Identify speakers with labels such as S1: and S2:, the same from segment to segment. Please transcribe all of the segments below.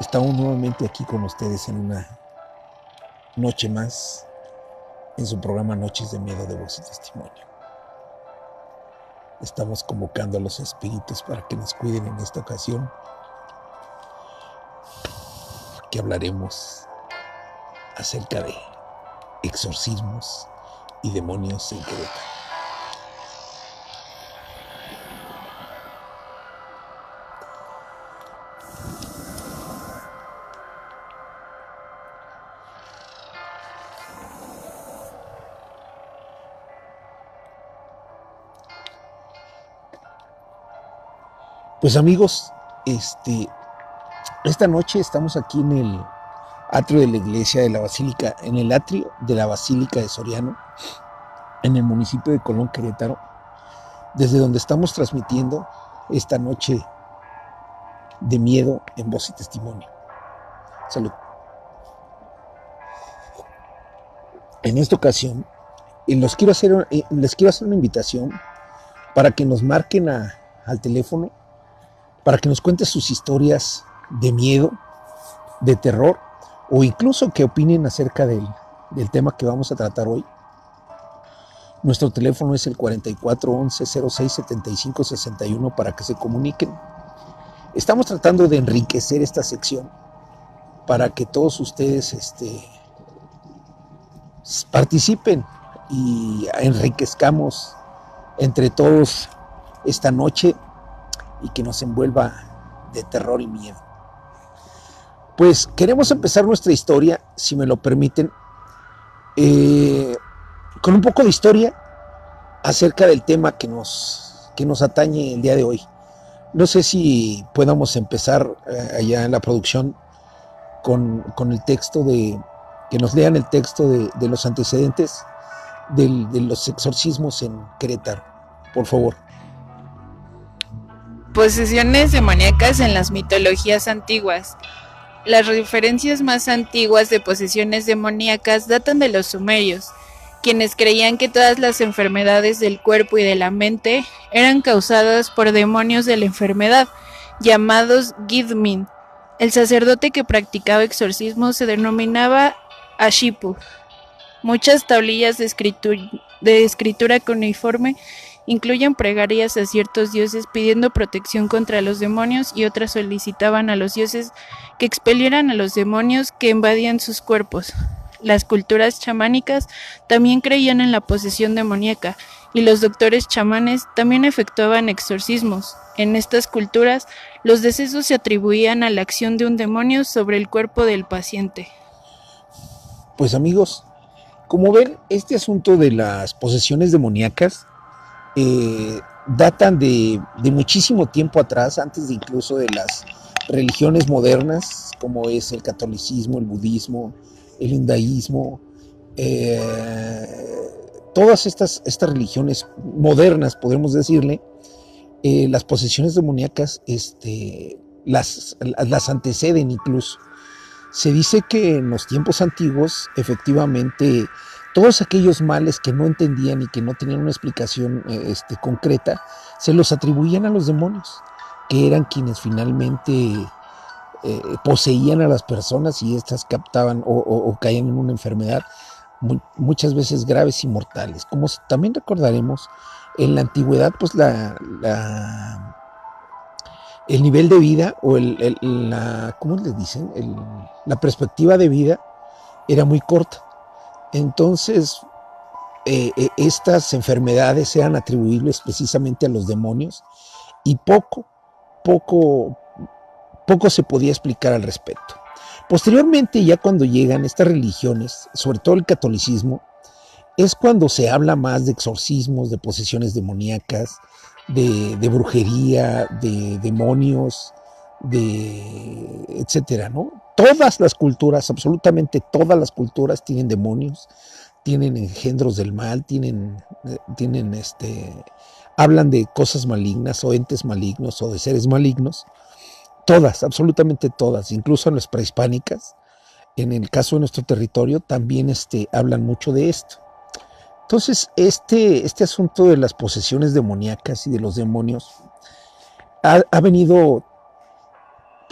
S1: Estamos nuevamente aquí con ustedes en una noche más en su programa Noches de Miedo de Voz y Testimonio. Estamos convocando a los espíritus para que nos cuiden en esta ocasión, que hablaremos acerca de exorcismos y demonios en Querétaro. Pues amigos, esta noche estamos aquí en el atrio de la iglesia de la Basílica, en el atrio de la Basílica de Soriano, en el municipio de Colón, Querétaro, desde donde estamos transmitiendo esta noche de miedo en voz y testimonio. Salud. En esta ocasión, les quiero hacer una invitación para que nos marquen al teléfono, para que nos cuenten sus historias de miedo, de terror, o incluso que opinen acerca del tema que vamos a tratar hoy. Nuestro teléfono es el 4411-067561 para que se comuniquen. Estamos tratando de enriquecer esta sección para que todos ustedes participen y enriquezcamos entre todos esta noche y que nos envuelva de terror y miedo. Pues queremos empezar nuestra historia, si me lo permiten, con un poco de historia acerca del tema que nos atañe el día de hoy. No sé si podamos empezar allá en la producción con el texto que nos lean el texto de los antecedentes de los exorcismos en Querétaro, por favor.
S2: Posesiones demoníacas en las mitologías antiguas. Las referencias más antiguas de posesiones demoníacas datan de los sumerios, quienes creían que todas las enfermedades del cuerpo y de la mente eran causadas por demonios de la enfermedad, llamados Gidmin. El sacerdote que practicaba exorcismos se denominaba Ashipu. Muchas tablillas de escritura cuneiforme incluyen plegarias a ciertos dioses pidiendo protección contra los demonios, y otras solicitaban a los dioses que expelieran a los demonios que invadían sus cuerpos. Las culturas chamánicas también creían en la posesión demoníaca, y los doctores chamanes también efectuaban exorcismos. En estas culturas, los decesos se atribuían a la acción de un demonio sobre el cuerpo del paciente.
S1: Pues amigos, como ven, este asunto de las posesiones demoníacas datan de muchísimo tiempo atrás, antes de incluso de las religiones modernas, como es el catolicismo, el budismo, el hinduismo, todas estas religiones modernas, podemos decirle, las posesiones demoníacas las anteceden incluso. Se dice que en los tiempos antiguos, efectivamente, todos aquellos males que no entendían y que no tenían una explicación concreta, se los atribuían a los demonios, que eran quienes finalmente poseían a las personas, y éstas captaban o caían en una enfermedad, muchas veces graves y mortales. Como también recordaremos, en la antigüedad, pues el nivel de vida o ¿cómo les dicen? La perspectiva de vida era muy corta. Entonces, estas enfermedades eran atribuibles precisamente a los demonios, y poco se podía explicar al respecto. Posteriormente, ya cuando llegan estas religiones, sobre todo el catolicismo, es cuando se habla más de exorcismos, de posesiones demoníacas, de brujería, de demonios, etcétera, ¿no? Todas las culturas, absolutamente todas las culturas tienen demonios, tienen engendros del mal, hablan de cosas malignas o entes malignos o de seres malignos. Todas, absolutamente todas, incluso en las prehispánicas, en el caso de nuestro territorio, también hablan mucho de esto. Entonces, este asunto de las posesiones demoníacas y de los demonios ha venido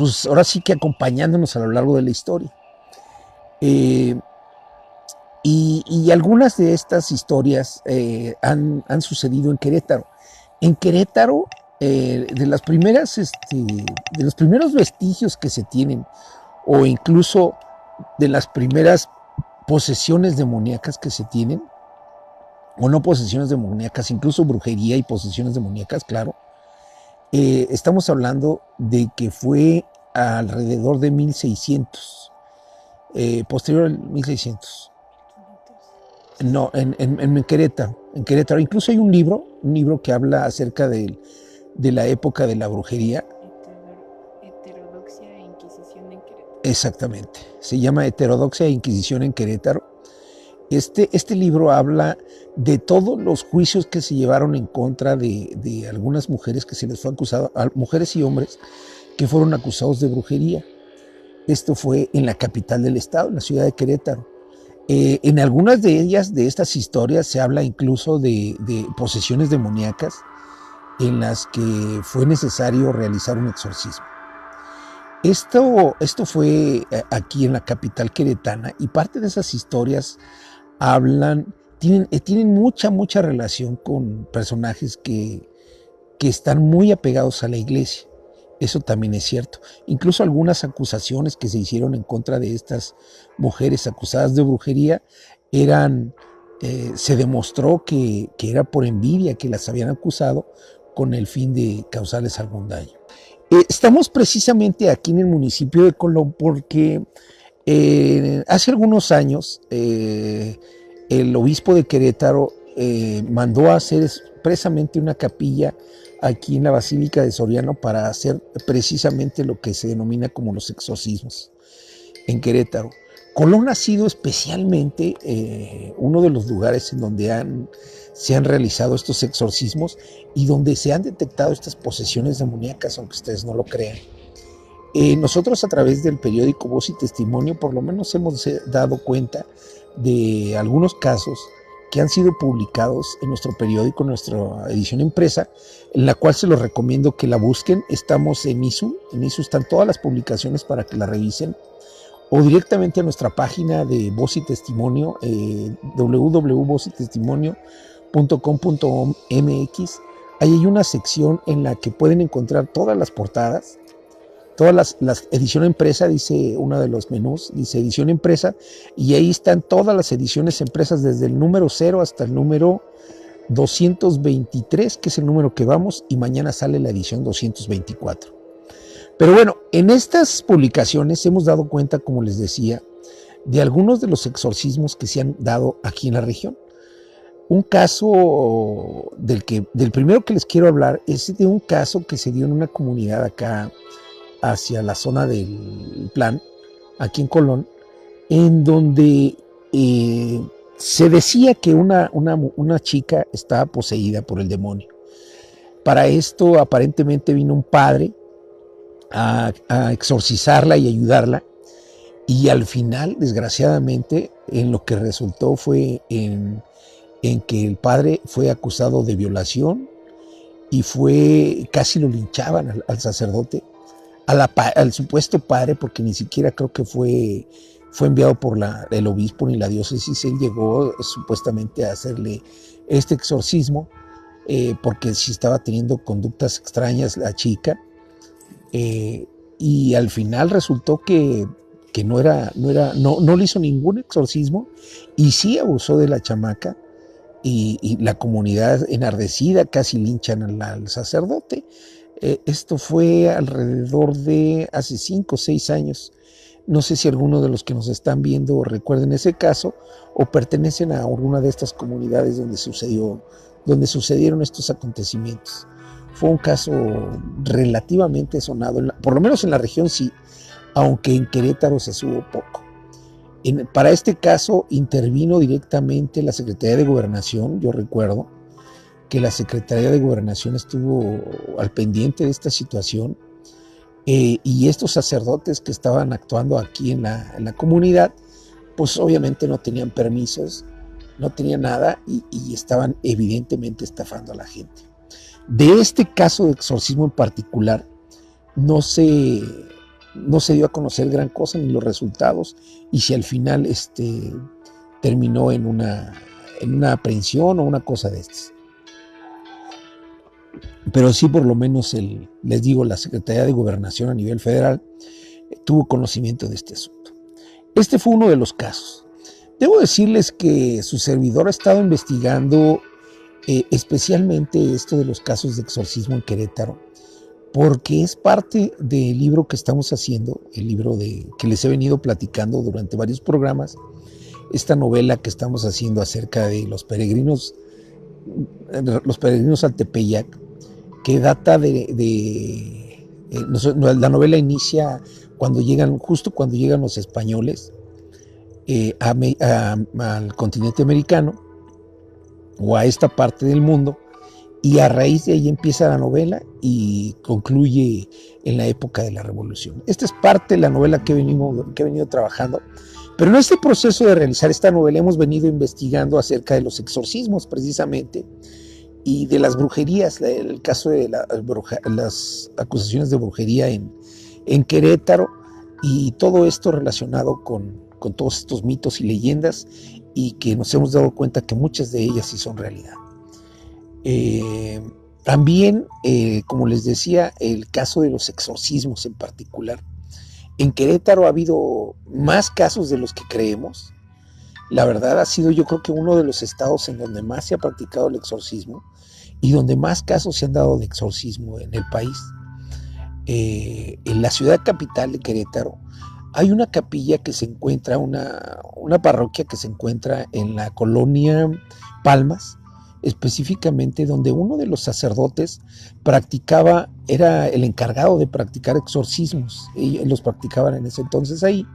S1: pues ahora sí que acompañándonos a lo largo de la historia. Y algunas de estas historias han sucedido en Querétaro. En Querétaro, de los primeros vestigios que se tienen, o incluso de las primeras posesiones demoníacas que se tienen, o no posesiones demoníacas, incluso brujería y posesiones demoníacas, claro, estamos hablando de que fue alrededor de 1600, posterior al 1600. No, en Querétaro. En Querétaro. Incluso hay un libro que habla acerca de la época de la brujería.
S2: Heterodoxia e Inquisición en Querétaro.
S1: Exactamente. Se llama Heterodoxia e Inquisición en Querétaro. Este libro habla de todos los juicios que se llevaron en contra de algunas mujeres que se les fue acusado, mujeres y hombres que fueron acusados de brujería. Esto fue en la capital del estado, en la ciudad de Querétaro. En algunas de ellas, de estas historias, se habla incluso de posesiones demoníacas en las que fue necesario realizar un exorcismo. Esto fue aquí en la capital queretana, y parte de esas historias tienen mucha relación con personajes que están muy apegados a la iglesia. Eso también es cierto. Incluso algunas acusaciones que se hicieron en contra de estas mujeres acusadas de brujería se demostró que era por envidia que las habían acusado con el fin de causarles algún daño. Estamos precisamente aquí en el municipio de Colón porque hace algunos años el obispo de Querétaro mandó a hacer expresamente una capilla aquí en la Basílica de Soriano para hacer precisamente lo que se denomina como los exorcismos en Querétaro. Colón ha sido especialmente uno de los lugares en donde se han realizado estos exorcismos y donde se han detectado estas posesiones demoníacas, aunque ustedes no lo crean. Nosotros, a través del periódico Voz y Testimonio, por lo menos hemos dado cuenta de algunos casos que han sido publicados en nuestro periódico, en nuestra edición impresa, en la cual se los recomiendo que la busquen. Estamos en ISU están todas las publicaciones para que la revisen, o directamente a nuestra página de Voz y Testimonio, www.voztestimonio.com.mx. Ahí hay una sección en la que pueden encontrar todas las portadas, todas las edición impresa, dice uno de los menús, dice edición impresa, y ahí están todas las ediciones impresas desde el número 0 hasta el número 223, que es el número que vamos, y mañana sale la edición 224. Pero bueno, en estas publicaciones hemos dado cuenta, como les decía, de algunos de los exorcismos que se han dado aquí en la región. Un caso del primero que les quiero hablar es de un caso que se dio en una comunidad acá hacia la zona del Plan, aquí en Colón, en donde se decía que una chica estaba poseída por el demonio. Para esto aparentemente vino un padre a exorcizarla y ayudarla, y al final, desgraciadamente, en lo que resultó fue en que el padre fue acusado de violación y casi lo linchaban al sacerdote, al supuesto padre, porque ni siquiera creo que fue enviado por el obispo ni la diócesis. Él llegó supuestamente a hacerle este exorcismo porque sí estaba teniendo conductas extrañas la chica, y al final resultó que no le hizo ningún exorcismo, y sí abusó de la chamaca, y la comunidad enardecida casi linchan al sacerdote. Esto fue alrededor de hace 5 o 6 años. No sé si alguno de los que nos están viendo recuerden ese caso o pertenecen a alguna de estas comunidades donde sucedieron estos acontecimientos. Fue un caso relativamente sonado, por lo menos en la región sí, aunque en Querétaro se supo poco. Para este caso intervino directamente la Secretaría de Gobernación. Yo recuerdo que la Secretaría de Gobernación estuvo al pendiente de esta situación, y estos sacerdotes que estaban actuando aquí en la comunidad, pues obviamente no tenían permisos, no tenían nada, y estaban evidentemente estafando a la gente. De este caso de exorcismo en particular no se no se dio a conocer gran cosa ni los resultados, y si al final terminó en una aprehensión o una cosa de estas. Pero sí, por lo menos, les digo, la Secretaría de Gobernación a nivel federal tuvo conocimiento de este asunto. Este fue uno de los casos. Debo decirles que su servidor ha estado investigando especialmente esto de los casos de exorcismo en Querétaro, porque es parte del libro que estamos haciendo, el libro que les he venido platicando durante varios programas, esta novela que estamos haciendo acerca de los peregrinos al Tepeyac, que data la novela inicia justo cuando llegan los españoles al continente americano o a esta parte del mundo, y a raíz de ahí empieza la novela y concluye en la época de la Revolución. Esta es parte de la novela que he venido trabajando, pero en este proceso de realizar esta novela hemos venido investigando acerca de los exorcismos precisamente y de las brujerías, el caso de las acusaciones de brujería en Querétaro, y todo esto relacionado con todos estos mitos y leyendas, y que nos hemos dado cuenta que muchas de ellas sí son realidad. También, como les decía, el caso de los exorcismos en particular. En Querétaro ha habido más casos de los que creemos. La verdad, ha sido, yo creo que uno de los estados en donde más se ha practicado el exorcismo y donde más casos se han dado de exorcismo en el país. En la ciudad capital de Querétaro hay una capilla que se encuentra, una parroquia que se encuentra en la colonia Palmas, específicamente donde uno de los sacerdotes era el encargado de practicar exorcismos. Ellos los practicaban en ese entonces ahí,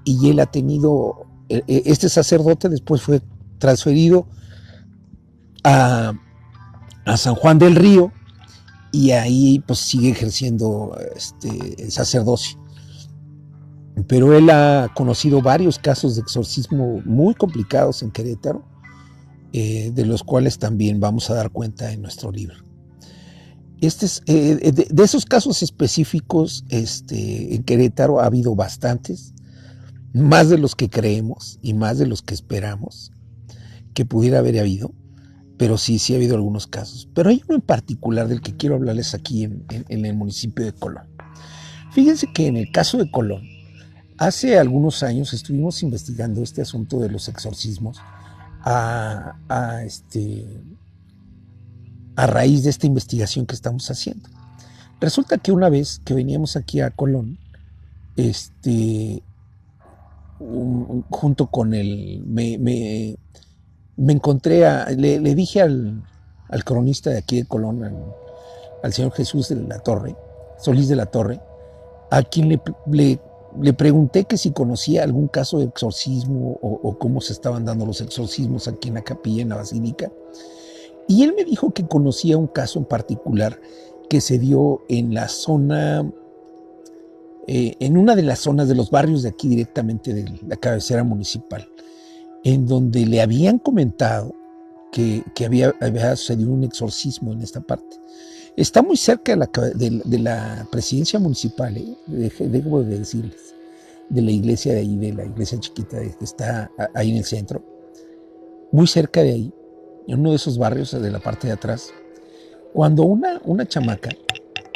S1: y él ha tenido, este sacerdote después fue transferido a San Juan del Río, y ahí pues sigue ejerciendo el sacerdocio. Pero él ha conocido varios casos de exorcismo muy complicados en Querétaro, de los cuales también vamos a dar cuenta en nuestro libro. De esos casos específicos en Querétaro ha habido bastantes, más de los que creemos y más de los que esperamos que pudiera haber habido, pero sí ha habido algunos casos. Pero hay uno en particular del que quiero hablarles aquí en el municipio de Colón. Fíjense que en el caso de Colón, hace algunos años estuvimos investigando este asunto de los exorcismos a raíz de esta investigación que estamos haciendo. Resulta que una vez que veníamos aquí a Colón, junto con él, me encontré, le dije al cronista de aquí de Colón, al señor Jesús de la Torre, Solís de la Torre, a quien le pregunté que si conocía algún caso de exorcismo o cómo se estaban dando los exorcismos aquí en la capilla, en la basílica. Y él me dijo que conocía un caso en particular que se dio en la zona, en una de las zonas de los barrios de aquí, directamente de la cabecera municipal, en donde le habían comentado que había sucedido un exorcismo en esta parte. Está muy cerca de la presidencia municipal, debo de decirles, de la iglesia de ahí, de la iglesia chiquita que está ahí en el centro, muy cerca de ahí, en uno de esos barrios de la parte de atrás, cuando una chamaca,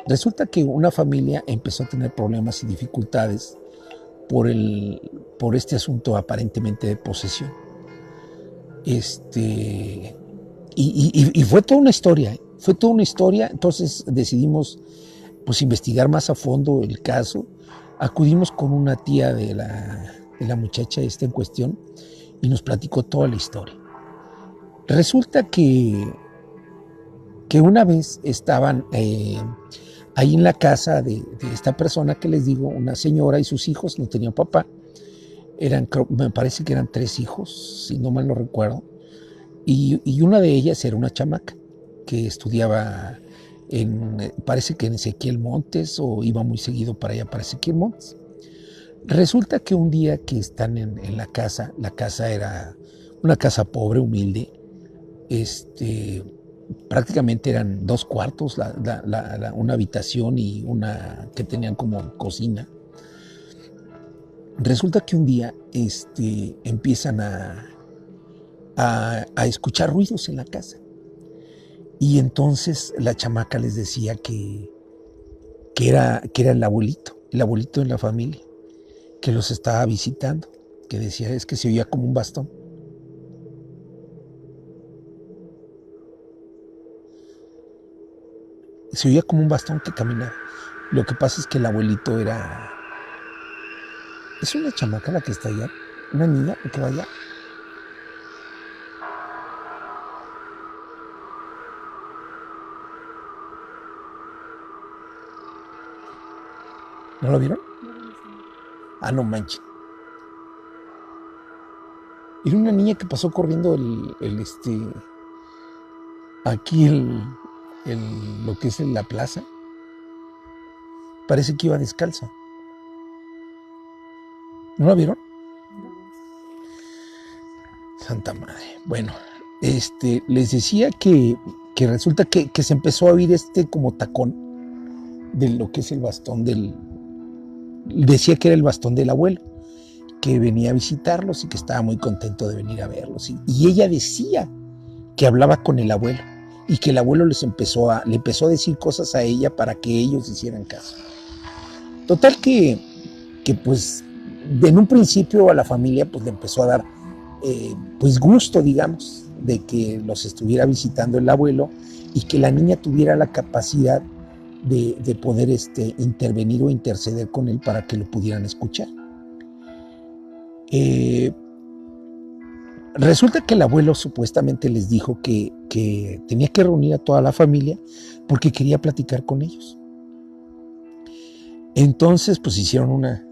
S1: resulta que una familia empezó a tener problemas y dificultades por este asunto aparentemente de posesión. Y fue toda una historia, entonces decidimos pues investigar más a fondo el caso. Acudimos con una tía de la muchacha en cuestión y nos platicó toda la historia. Resulta que una vez estaban ahí en la casa de esta persona que les digo, una señora y sus hijos, no tenían papá, me parece que eran 3 hijos, si no mal no recuerdo, y una de ellas era una chamaca que estudiaba parece que en Ezequiel Montes, o iba muy seguido para allá, para Ezequiel Montes. Resulta que un día que están en la casa era una casa pobre, humilde, prácticamente eran 2 cuartos, una habitación y una que tenían como cocina, Resulta que un día empiezan a escuchar ruidos en la casa. Y entonces la chamaca les decía que era el abuelito de la familia, que los estaba visitando, que decía es que se oía como un bastón. Se oía como un bastón que caminaba. Lo que pasa es que el abuelito era... Es una chamaca la que está allá, una niña que va allá. ¿No lo vieron? Ah, no manches. Era una niña que pasó corriendo aquí lo que es la plaza. Parece que iba descalza. ¿No la vieron? Santa madre. Bueno, les decía que resulta que se empezó a oír como tacón de lo que es el bastón decía que era el bastón del abuelo, que venía a visitarlos y que estaba muy contento de venir a verlos. Y ella decía que hablaba con el abuelo y que el abuelo le empezó a decir cosas a ella para que ellos hicieran caso. Total que pues en un principio a la familia pues le empezó a dar pues gusto, digamos, de que los estuviera visitando el abuelo y que la niña tuviera la capacidad de poder intervenir o interceder con él para que lo pudieran escuchar. Resulta que el abuelo supuestamente les dijo que tenía que reunir a toda la familia porque quería platicar con ellos. Entonces pues hicieron una...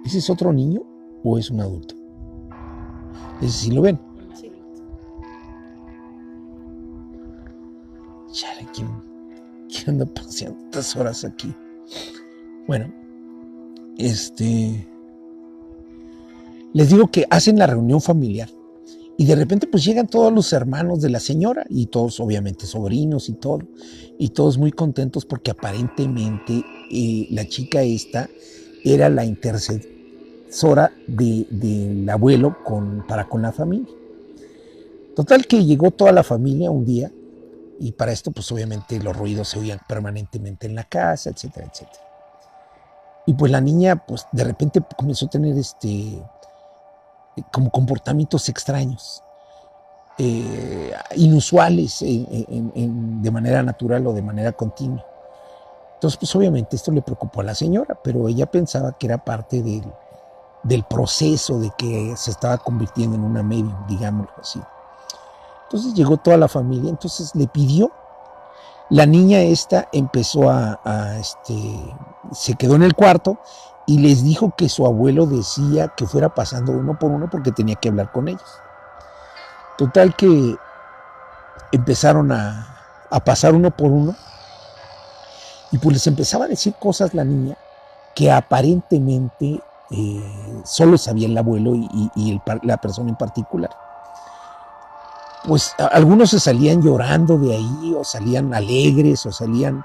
S1: ¿Ese es otro niño o es un adulto? Ese sí lo ven. Sí. Chale, ¿quién anda paseando tantas horas aquí? Bueno, les digo que hacen la reunión familiar y de repente pues llegan todos los hermanos de la señora y todos obviamente sobrinos y todos muy contentos porque aparentemente la chica esta era la intercesora del abuelo para con la familia. Total que llegó toda la familia un día y para esto pues obviamente los ruidos se oían permanentemente en la casa, etcétera, etcétera. Y pues la niña pues de repente comenzó a tener como comportamientos extraños, inusuales de manera natural o de manera continua. Entonces pues obviamente esto le preocupó a la señora, pero ella pensaba que era parte del proceso de que se estaba convirtiendo en una medium, digámoslo así. Entonces llegó toda la familia, entonces le pidió. La niña esta empezó se quedó en el cuarto y les dijo que su abuelo decía que fuera pasando uno por uno porque tenía que hablar con ellos. Total que empezaron a pasar uno por uno y pues les empezaba a decir cosas la niña que aparentemente solo sabía el abuelo y la persona en particular. Pues algunos se salían llorando de ahí, o salían alegres, o salían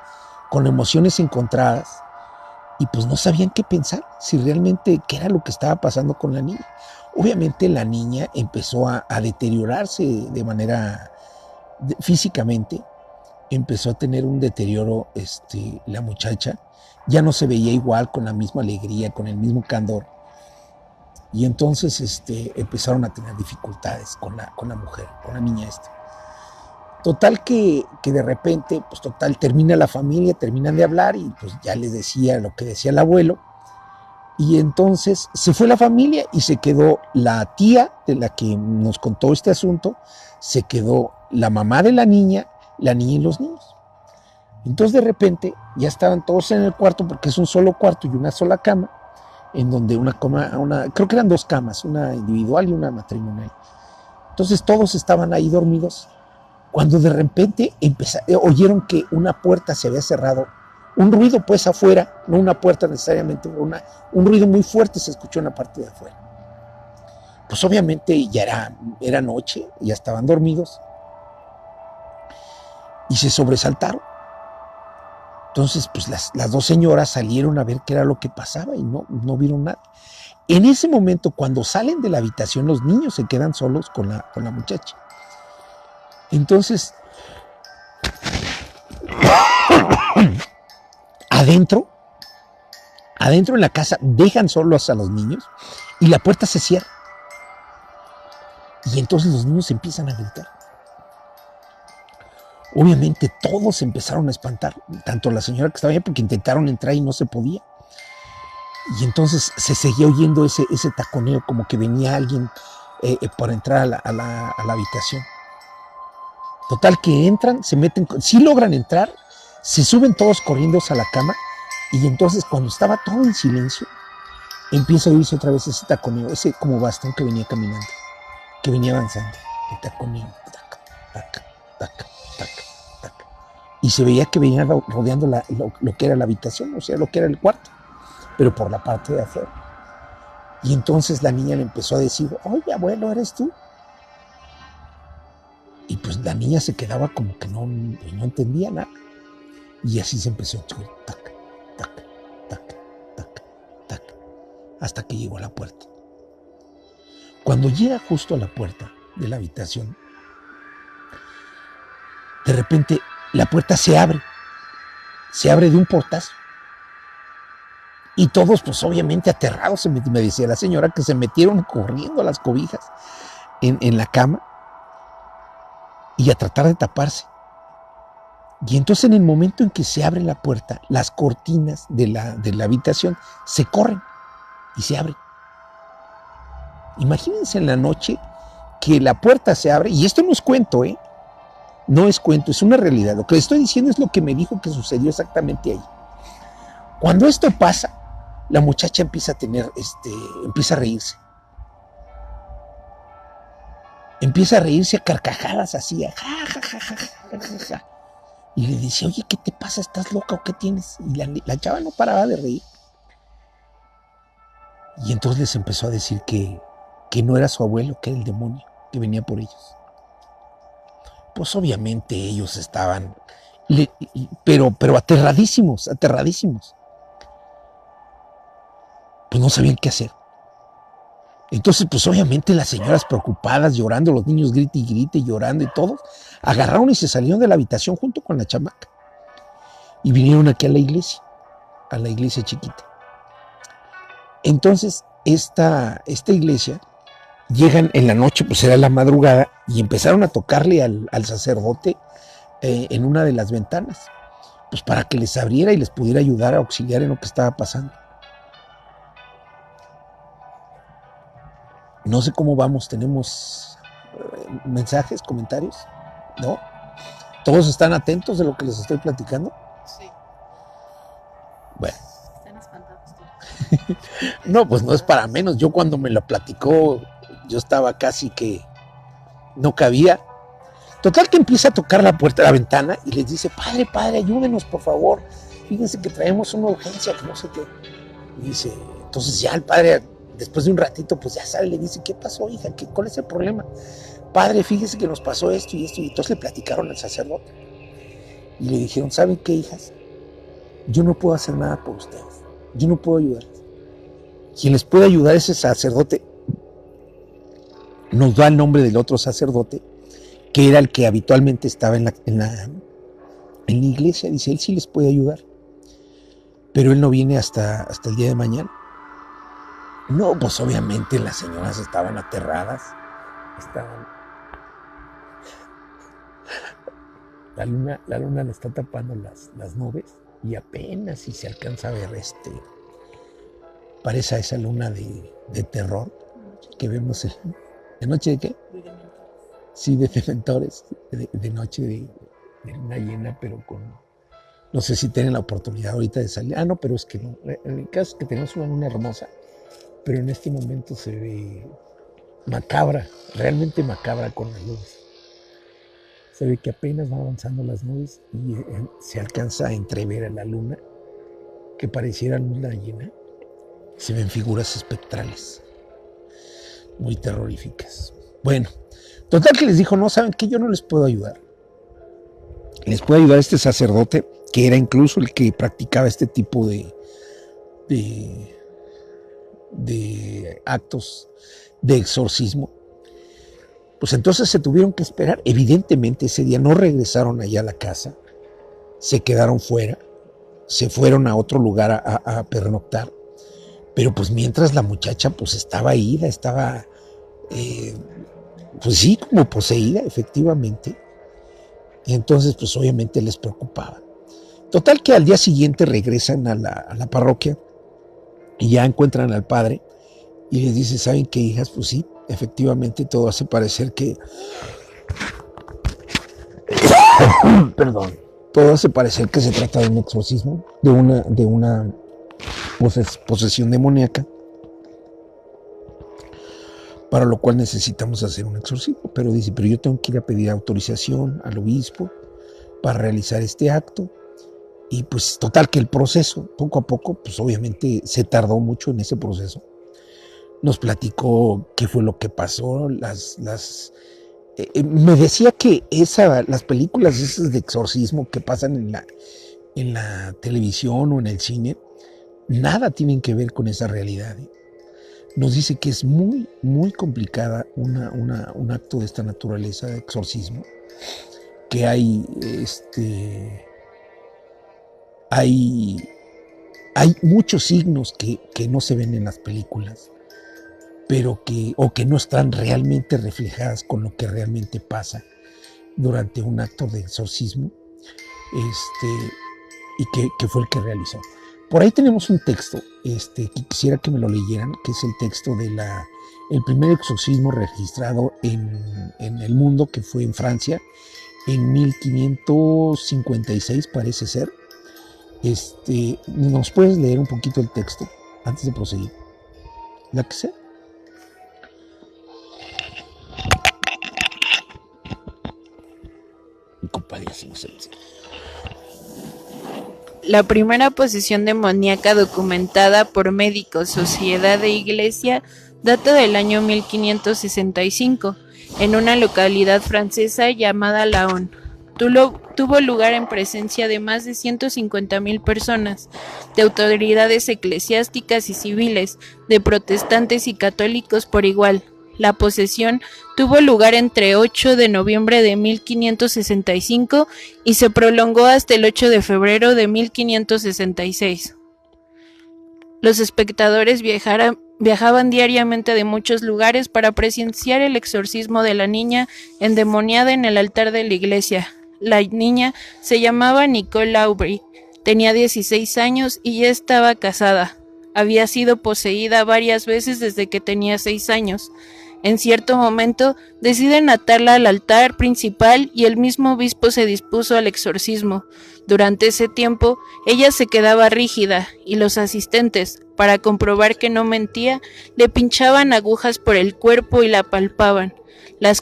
S1: con emociones encontradas, y pues no sabían qué pensar, si realmente qué era lo que estaba pasando con la niña. Obviamente la niña empezó a deteriorarse de manera físicamente, empezó a tener un deterioro, la muchacha, ya no se veía igual, con la misma alegría, con el mismo candor. Y entonces empezaron a tener dificultades con la mujer, con la niña esta. Total que de repente, pues total, termina la familia, terminan de hablar y pues ya les decía lo que decía el abuelo. Y entonces se fue la familia y se quedó la tía de la que nos contó este asunto, se quedó la mamá de la niña y los niños. Entonces de repente ya estaban todos en el cuarto porque es un solo cuarto y una sola cama, en donde creo que eran dos camas, una individual y una matrimonial. Entonces todos estaban ahí dormidos, cuando de repente oyeron que una puerta se había cerrado, un ruido pues afuera, no una puerta necesariamente, un ruido muy fuerte se escuchó en la parte de afuera. Pues obviamente ya era noche, ya estaban dormidos, y se sobresaltaron. Entonces, pues las dos señoras salieron a ver qué era lo que pasaba y no vieron nada. En ese momento, cuando salen de la habitación, los niños se quedan solos con la muchacha. Entonces, adentro en la casa, dejan solos a los niños y la puerta se cierra. Y entonces los niños empiezan a gritar. Obviamente todos se empezaron a espantar, tanto la señora que estaba allá, porque intentaron entrar y no se podía. Y entonces se seguía oyendo ese taconeo, como que venía alguien por entrar a la habitación. Total que entran, se meten, sí logran entrar, se suben todos corriendo a la cama, y entonces cuando estaba todo en silencio, empieza a oírse otra vez ese taconeo, ese como bastón que venía caminando, que venía avanzando, el taconeo, taca, taca, taca, taca, taca. Y se veía que venía rodeando lo que era la habitación, o sea, lo que era el cuarto, pero por la parte de afuera. Y entonces la niña le empezó a decir, oye, abuelo, ¿eres tú? Y pues la niña se quedaba como que no entendía nada. Y así se empezó a subir, taca, taca, taca, taca, taca, hasta que llegó a la puerta. Cuando llega justo a la puerta de la habitación, de repente la puerta se abre de un portazo. Y todos, pues obviamente aterrados, me decía la señora, que se metieron corriendo a las cobijas en la cama y a tratar de taparse. Y entonces en el momento en que se abre la puerta, las cortinas de la habitación se corren y se abren. Imagínense en la noche que la puerta se abre, y esto no es cuento, no es cuento, es una realidad. Lo que les estoy diciendo es lo que me dijo que sucedió exactamente ahí. Cuando esto pasa, la muchacha empieza a reírse. Empieza a reírse a carcajadas así, ja, ja, ja, ja, ja, ja, ja. Y le dice, oye, ¿qué te pasa? ¿Estás loca o qué tienes? Y la chava no paraba de reír. Y entonces les empezó a decir que no era su abuelo, que era el demonio, que venía por ellos. Pues obviamente ellos estaban, pero aterradísimos. Pues no sabían qué hacer. Entonces, pues obviamente las señoras preocupadas, llorando, los niños grite y grite, llorando y todos, agarraron y se salieron de la habitación junto con la chamaca. Y vinieron aquí a la iglesia chiquita. Entonces, esta iglesia, llegan en la noche, pues era la madrugada, y empezaron a tocarle al sacerdote en una de las ventanas, pues para que les abriera y les pudiera ayudar a auxiliar en lo que estaba pasando. No sé cómo vamos, tenemos mensajes, comentarios, ¿no? ¿Todos están atentos de lo que les estoy platicando?
S2: Sí.
S1: Bueno.
S2: Están espantados todos.
S1: No, pues no es para menos. Yo cuando me lo platicó, yo estaba casi que no cabía. Total que empieza a tocar la puerta de la ventana y les dice, padre, ayúdenos, por favor. Fíjense que traemos una urgencia, que no sé qué. Y dice, entonces ya el padre, después de un ratito, pues ya sale y le dice, ¿qué pasó, hija? ¿Cuál es el problema? Padre, fíjese que nos pasó esto y esto. Y entonces le platicaron al sacerdote. Y le dijeron, ¿saben qué, hijas? Yo no puedo hacer nada por ustedes. Yo no puedo ayudarles. Quien les puede ayudar es el sacerdote. Nos da el nombre del otro sacerdote, que era el que habitualmente estaba en la iglesia. Dice, él sí les puede ayudar, pero él no viene hasta el día de mañana. No, pues obviamente las señoras estaban aterradas. La luna le está tapando las nubes y apenas si se alcanza a ver parece esa luna de terror que vemos ¿de noche de qué?
S2: De dementores.
S1: Sí, de dementores, de noche de luna llena, pero no sé si tienen la oportunidad ahorita de salir. No, pero es que no. En el caso es que tenemos una luna hermosa, pero en este momento se ve macabra, realmente macabra con las nubes. Se ve que apenas van avanzando las nubes y se alcanza a entrever a la luna, que pareciera luna llena. Se ven figuras espectrales, muy terroríficas. Bueno, total que les dijo, no, ¿saben qué? Yo no les puedo ayudar. Les puede ayudar este sacerdote, que era incluso el que practicaba este tipo de, de actos de exorcismo, pues entonces se tuvieron que esperar. Evidentemente ese día no regresaron allá a la casa, se quedaron fuera, se fueron a otro lugar a pernoctar, pero pues mientras la muchacha pues estaba ida, estaba pues sí, como poseída efectivamente, y entonces pues obviamente les preocupaba. Total que al día siguiente regresan a la parroquia y ya encuentran al padre y les dice, ¿saben qué, hijas? Pues sí, efectivamente todo hace parecer que perdón, todo hace parecer que se trata de un exorcismo, de una posesión demoníaca, para lo cual necesitamos hacer un exorcismo. Pero dice, pero yo tengo que ir a pedir autorización al obispo para realizar este acto. Y pues total que el proceso, poco a poco, pues obviamente se tardó mucho en ese proceso. Nos platicó qué fue lo que pasó, me decía que las películas esas de exorcismo que pasan en la televisión o en el cine, nada tienen que ver con esa realidad. Nos dice que es muy, muy complicada un acto de esta naturaleza de exorcismo, que hay muchos signos que no se ven en las películas, pero que no están realmente reflejadas con lo que realmente pasa durante un acto de exorcismo, y que fue el que realizó. Por ahí tenemos un texto que quisiera que me lo leyeran, que es el texto de el primer exorcismo registrado en el mundo, que fue en Francia en 1556, parece ser. ¿Nos puedes leer un poquito el texto antes de proseguir? ¿La que sea? Mi compadre, así no se dice.
S2: La primera posesión demoníaca documentada por médicos, sociedad e iglesia data del año 1565, en una localidad francesa llamada Laon. Tuvo lugar en presencia de más de 150,000 personas, de autoridades eclesiásticas y civiles, de protestantes y católicos por igual. La posesión tuvo lugar entre 8 de noviembre de 1565 y se prolongó hasta el 8 de febrero de 1566. Los espectadores viajaban diariamente de muchos lugares para presenciar el exorcismo de la niña endemoniada en el altar de la iglesia. La niña se llamaba Nicole Aubry, tenía 16 años y ya estaba casada. Había sido poseída varias veces desde que tenía 6 años. En cierto momento deciden atarla al altar principal y el mismo obispo se dispuso al exorcismo. Durante ese tiempo ella se quedaba rígida y los asistentes, para comprobar que no mentía, le pinchaban agujas por el cuerpo y la palpaban. Las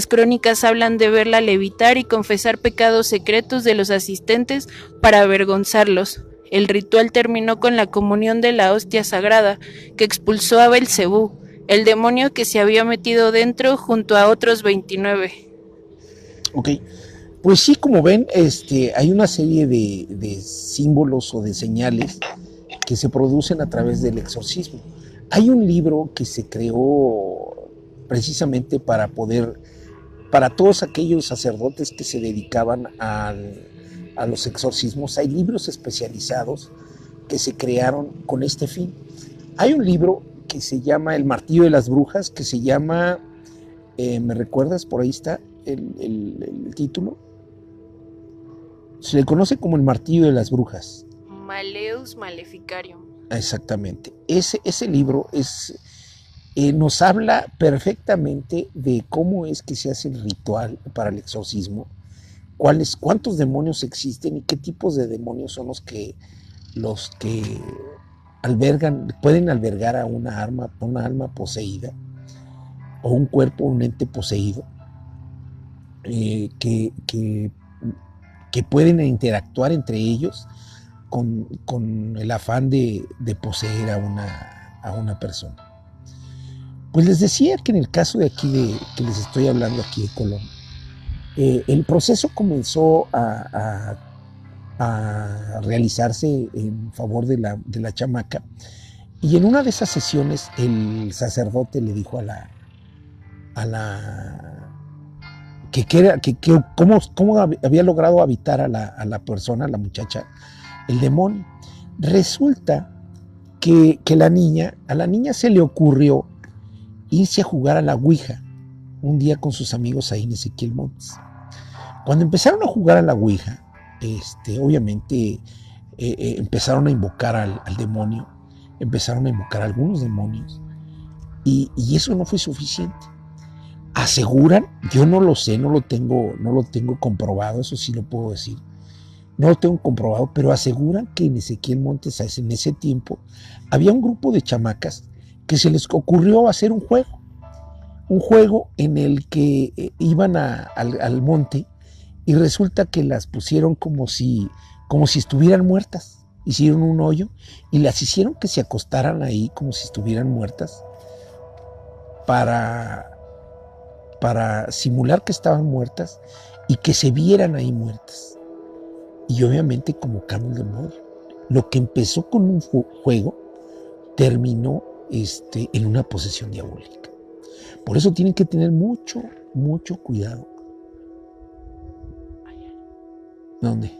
S2: crónicas hablan de verla levitar y confesar pecados secretos de los asistentes para avergonzarlos. El ritual terminó con la comunión de la hostia sagrada, que expulsó a Belcebú, el demonio que se había metido dentro junto a otros 29.
S1: Ok, pues sí, como ven, hay una serie de símbolos o de señales que se producen a través del exorcismo. Hay un libro que se creó precisamente para todos aquellos sacerdotes que se dedicaban a los exorcismos. Hay libros especializados que se crearon con este fin. Hay un libro que se llama El Martillo de las Brujas, que se llama, ¿me recuerdas? Por ahí está el título. Se le conoce como El Martillo de las Brujas.
S2: Maleus Maleficarium.
S1: Exactamente. Ese libro nos habla perfectamente de cómo es que se hace el ritual para el exorcismo, cuántos demonios existen y qué tipos de demonios son los que pueden albergar a una alma poseída o un cuerpo, un ente poseído, que pueden interactuar entre ellos con el afán de poseer a una persona. Pues les decía que en el caso de aquí, que les estoy hablando aquí de Colón, el proceso comenzó a a realizarse en favor de la chamaca. Y en una de esas sesiones el sacerdote le dijo a la que cómo había logrado habitar a la persona, a la muchacha, el demonio. Resulta que a la niña se le ocurrió irse a jugar a la Ouija un día con sus amigos ahí en Ezequiel Montes. Cuando empezaron a jugar a la Ouija, obviamente empezaron a invocar al demonio, empezaron a invocar a algunos demonios, y eso no fue suficiente. Aseguran, yo no lo sé, no lo tengo comprobado, eso sí lo puedo decir, no lo tengo comprobado, pero aseguran que en Ezequiel Montes en ese tiempo había un grupo de chamacas que se les ocurrió hacer un juego en el que iban al monte, y resulta que las pusieron como si estuvieran muertas. Hicieron un hoyo y las hicieron que se acostaran ahí como si estuvieran muertas para simular que estaban muertas y que se vieran ahí muertas. Y obviamente convocaron el demonio. Lo que empezó con un juego terminó en una posesión diabólica. Por eso tienen que tener mucho, mucho cuidado. ¿Dónde?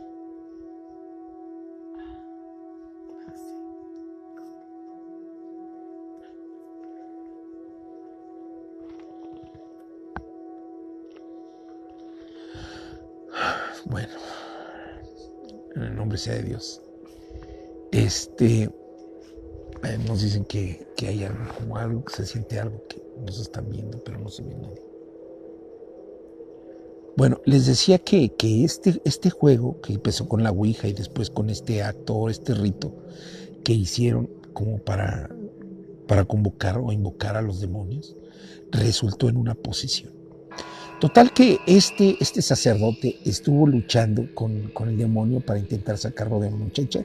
S1: Bueno, en el nombre sea de Dios. Nos dicen que hay algo, que se siente algo, que nos están viendo, pero no se ve nadie. Bueno, les decía que este juego que empezó con la Ouija y después con este acto, este rito que hicieron como para convocar o invocar a los demonios, resultó en una posesión. Total que este sacerdote estuvo luchando con el demonio para intentar sacarlo de la muchacha,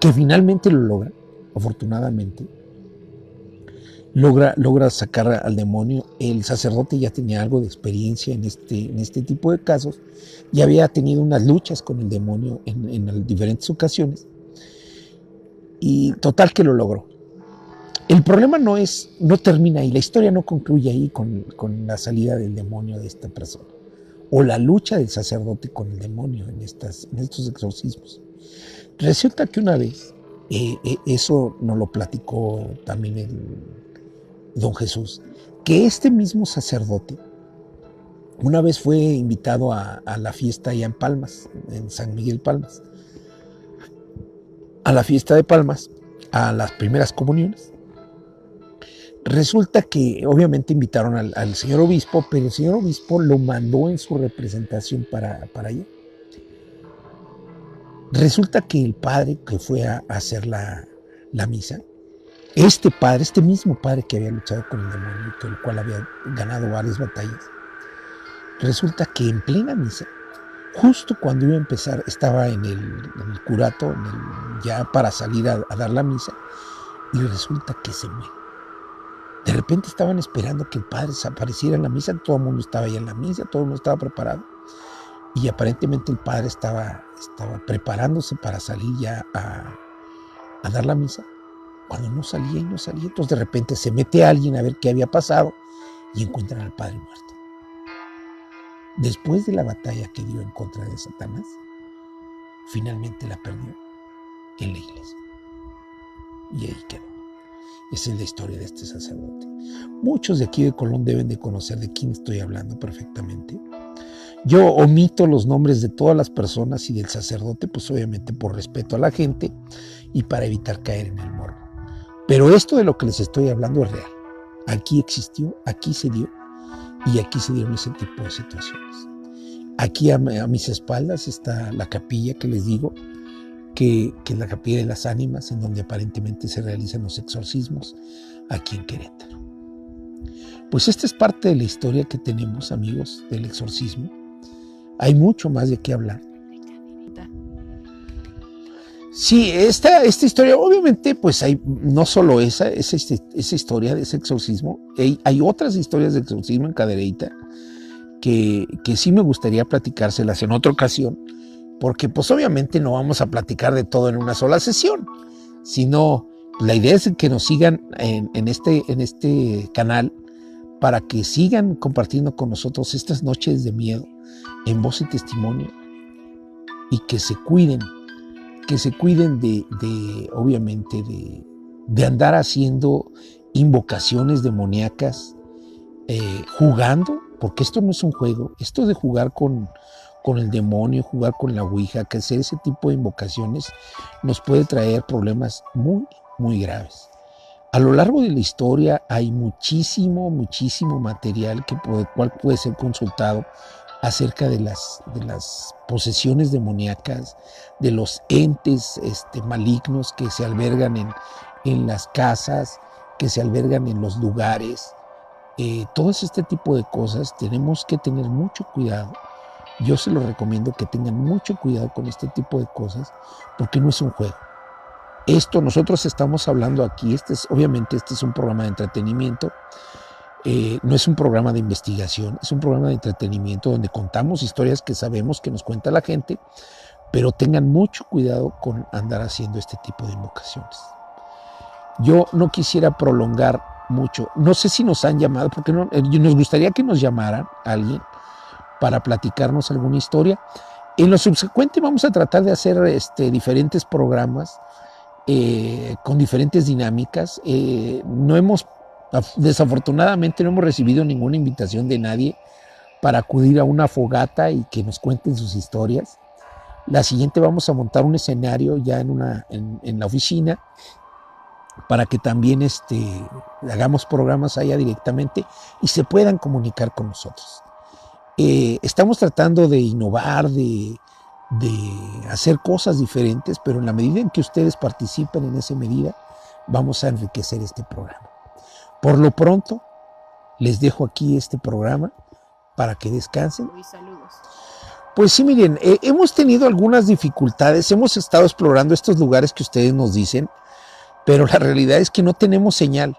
S1: que finalmente lo logra, afortunadamente. Logra sacar al demonio. El sacerdote ya tenía algo de experiencia en este tipo de casos, ya había tenido unas luchas con el demonio en diferentes ocasiones, y total que lo logró. El problema no termina ahí, la historia no concluye ahí con la salida del demonio de esta persona, o la lucha del sacerdote con el demonio en estos exorcismos. Resulta que una vez, eso nos lo platicó también el Don Jesús, que este mismo sacerdote una vez fue invitado a la fiesta allá en Palmas, en San Miguel Palmas, a la fiesta de Palmas, a las primeras comuniones. Resulta que obviamente invitaron al señor obispo, pero el señor obispo lo mandó en su representación para allá. Resulta que el padre que fue a hacer la misa, este mismo padre que había luchado con el demonio, con el cual había ganado varias batallas, resulta que en plena misa, justo cuando iba a empezar, estaba en el curato, ya para salir a dar la misa, y resulta que se muere. De repente estaban esperando que el padre apareciera en la misa, todo el mundo estaba ya en la misa, todo el mundo estaba preparado, y aparentemente el padre estaba preparándose para salir ya a dar la misa, cuando no salía. Entonces de repente se mete alguien a ver qué había pasado y encuentran al padre muerto. Después de la batalla que dio en contra de Satanás, finalmente la perdió en la iglesia, y ahí quedó. Esa es la historia de este sacerdote. Muchos de aquí de Colón deben de conocer de quién estoy hablando perfectamente. Yo omito los nombres de todas las personas y del sacerdote, pues obviamente por respeto a la gente y para evitar caer en el morbo. Pero esto de lo que les estoy hablando es real. Aquí existió, aquí se dio, y aquí se dieron ese tipo de situaciones. Aquí a mis espaldas está la capilla que les digo, que es la capilla de las ánimas, en donde aparentemente se realizan los exorcismos aquí en Querétaro. Pues esta es parte de la historia que tenemos, amigos, del exorcismo. Hay mucho más de qué hablar. Sí, esta historia, obviamente, pues hay no solo esa historia de ese exorcismo, hay otras historias de exorcismo en Cadereyta que sí me gustaría platicárselas en otra ocasión, porque pues obviamente no vamos a platicar de todo en una sola sesión, sino la idea es que nos sigan en este canal para que sigan compartiendo con nosotros estas noches de miedo en Voz y Testimonio, y que se cuiden de obviamente de andar haciendo invocaciones demoníacas, jugando, porque esto no es un juego, esto de jugar con el demonio, jugar con la ouija, que hacer ese tipo de invocaciones nos puede traer problemas muy, muy graves. A lo largo de la historia hay muchísimo material cual puede ser consultado acerca de las posesiones demoníacas, de los entes malignos que se albergan en las casas, que se albergan en los lugares. Todo este tipo de cosas tenemos que tener mucho cuidado. Yo se lo recomiendo que tengan mucho cuidado con este tipo de cosas, porque no es un juego. Nosotros estamos hablando aquí, obviamente este es un programa de entretenimiento, no es un programa de investigación, es un programa de entretenimiento donde contamos historias que sabemos que nos cuenta la gente, pero tengan mucho cuidado con andar haciendo este tipo de invocaciones. Yo no quisiera prolongar mucho, no sé si nos han llamado, porque nos gustaría que nos llamaran alguien para platicarnos alguna historia. En lo subsecuente vamos a tratar de hacer diferentes programas con diferentes dinámicas. Desafortunadamente no hemos recibido ninguna invitación de nadie para acudir a una fogata y que nos cuenten sus historias. La siguiente vamos a montar un escenario ya en la oficina para que también hagamos programas allá directamente y se puedan comunicar con nosotros. Estamos tratando de innovar, de hacer cosas diferentes, pero en la medida en que ustedes participen en esa medida, vamos a enriquecer este programa. Por lo pronto, les dejo aquí este programa para que descansen.
S2: Saludos.
S1: Pues sí, miren, hemos tenido algunas dificultades, hemos estado explorando estos lugares que ustedes nos dicen, pero la realidad es que no tenemos señal.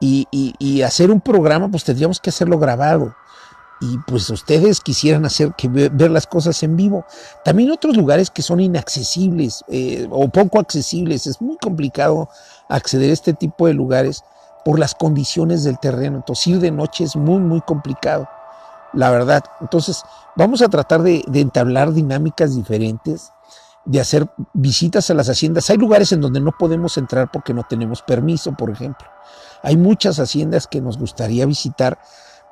S1: Y hacer un programa, pues tendríamos que hacerlo grabado. Y pues ustedes quisieran ver las cosas en vivo. También otros lugares que son inaccesibles o poco accesibles. Es muy complicado acceder a este tipo de lugares por las condiciones del terreno. Entonces ir de noche es muy, muy complicado, la verdad. Entonces vamos a tratar de entablar dinámicas diferentes, de hacer visitas a las haciendas. Hay lugares en donde no podemos entrar porque no tenemos permiso, por ejemplo. Hay muchas haciendas que nos gustaría visitar,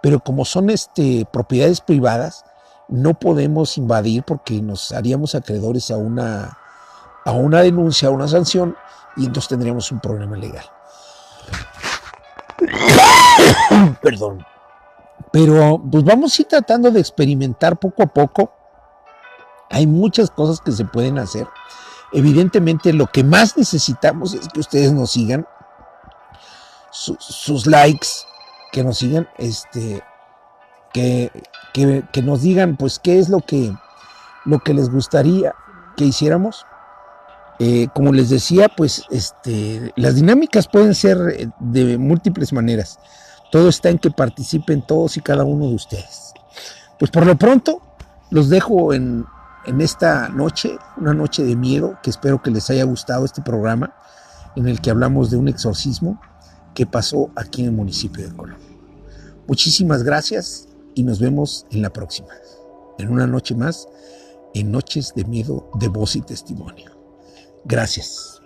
S1: pero como son propiedades privadas, no podemos invadir porque nos haríamos acreedores a una denuncia, a una sanción, y entonces tendríamos un problema legal. Perdón. Pero pues vamos a ir tratando de experimentar poco a poco. Hay muchas cosas que se pueden hacer. Evidentemente lo que más necesitamos es que ustedes nos sigan, sus likes, que nos sigan, que nos digan pues qué es lo que les gustaría que hiciéramos. Como les decía, pues las dinámicas pueden ser de múltiples maneras. Todo está en que participen todos y cada uno de ustedes. Pues por lo pronto los dejo en esta noche, una noche de miedo, que espero que les haya gustado este programa en el que hablamos de un exorcismo que pasó aquí en el municipio de Colón. Muchísimas gracias y nos vemos en la próxima, en una noche más, en Noches de Miedo de Voz y Testimonio. Gracias.